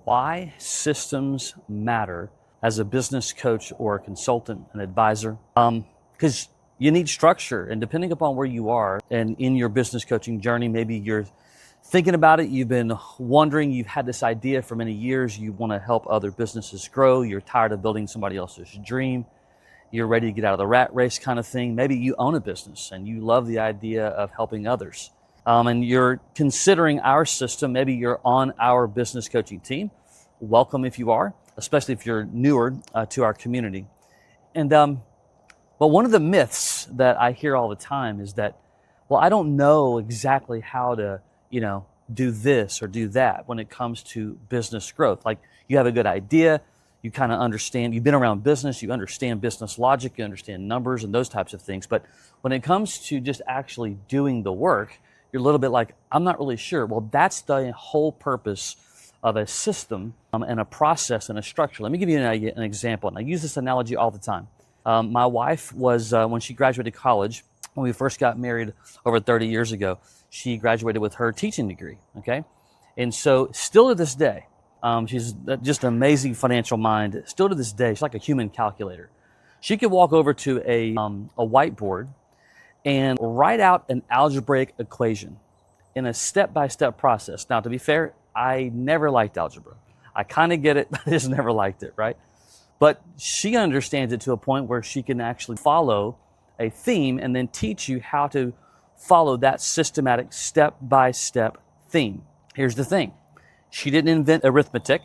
why systems matter as a business coach or a consultant, an advisor. Because you need structure, and depending upon where you are and in your business coaching journey, maybe you're thinking about it, you've been wondering, you've had this idea for many years, you want to help other businesses grow, you're tired of building somebody else's dream, you're ready to get out of the rat race kind of thing. Maybe you own a business and you love the idea of helping others. And you're considering our system. Maybe you're on our business coaching team. Welcome if you are, especially if you're newer to our community. And but one of the myths that I hear all the time is that, well, I don't know exactly how to, do this or do that when it comes to business growth. Like, you have a good idea, you kind of understand, you've been around business, you understand business logic, you understand numbers and those types of things. But when it comes to just actually doing the work, you're a little bit like, I'm not really sure. Well, that's the whole purpose of a system and a process and a structure. Let me give you an example, and I use this analogy all the time. My wife was, when she graduated college, when we first got married over 30 years ago, she graduated with her teaching degree, okay? And so still to this day, she's just an amazing financial mind. Still to this day, she's like a human calculator. She could walk over to a whiteboard and write out an algebraic equation in a step-by-step process. Now, to be fair, I never liked algebra. I kind of get it, but I just never liked it, right? But she understands it to a point where she can actually follow a theme and then teach you how to follow that systematic step-by-step theme. Here's the thing. She didn't invent arithmetic,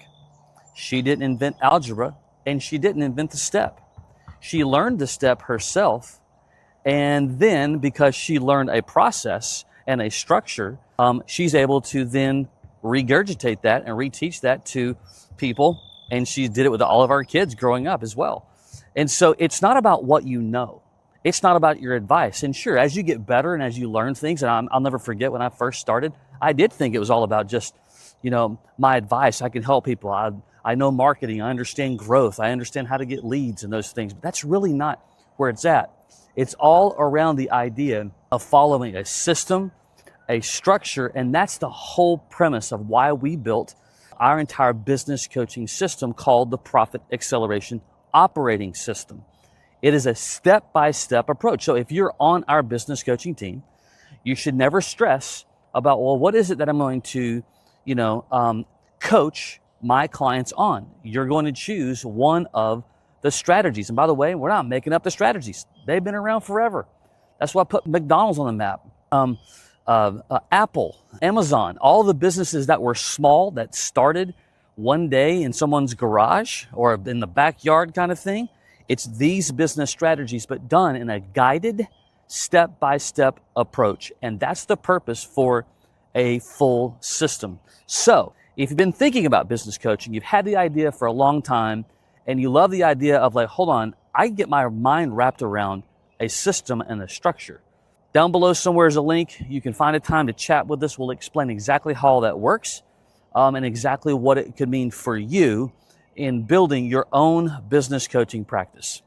she didn't invent algebra, and she didn't invent the step. She learned the step herself, and then because she learned a process and a structure, she's able to then regurgitate that and reteach that to people, and she did it with all of our kids growing up as well. And so it's not about what you know. It's not about your advice. And sure, as you get better and as you learn things, and I'll never forget when I first started, I did think it was all about just, my advice. I can help people. I know marketing. I understand growth. I understand how to get leads and those things. But that's really not where it's at. It's all around the idea of following a system, a structure, and that's the whole premise of why we built our entire business coaching system called the Profit Acceleration Operating System. It is a step-by-step approach. So if you're on our business coaching team, you should never stress about, well, what is it that I'm going to, coach my clients on? You're going to choose one of the strategies. And by the way, we're not making up the strategies. They've been around forever. That's why I put McDonald's on the map. Apple, Amazon, all the businesses that were small that started one day in someone's garage or in the backyard kind of thing. It's these business strategies, but done in a guided step-by-step approach. And that's the purpose for a full system. So if you've been thinking about business coaching, you've had the idea for a long time, and you love the idea of like, hold on, I can get my mind wrapped around a system and a structure. Down below somewhere is a link. You can find a time to chat with us. We'll explain exactly how all that works and exactly what it could mean for you in building your own business coaching practice.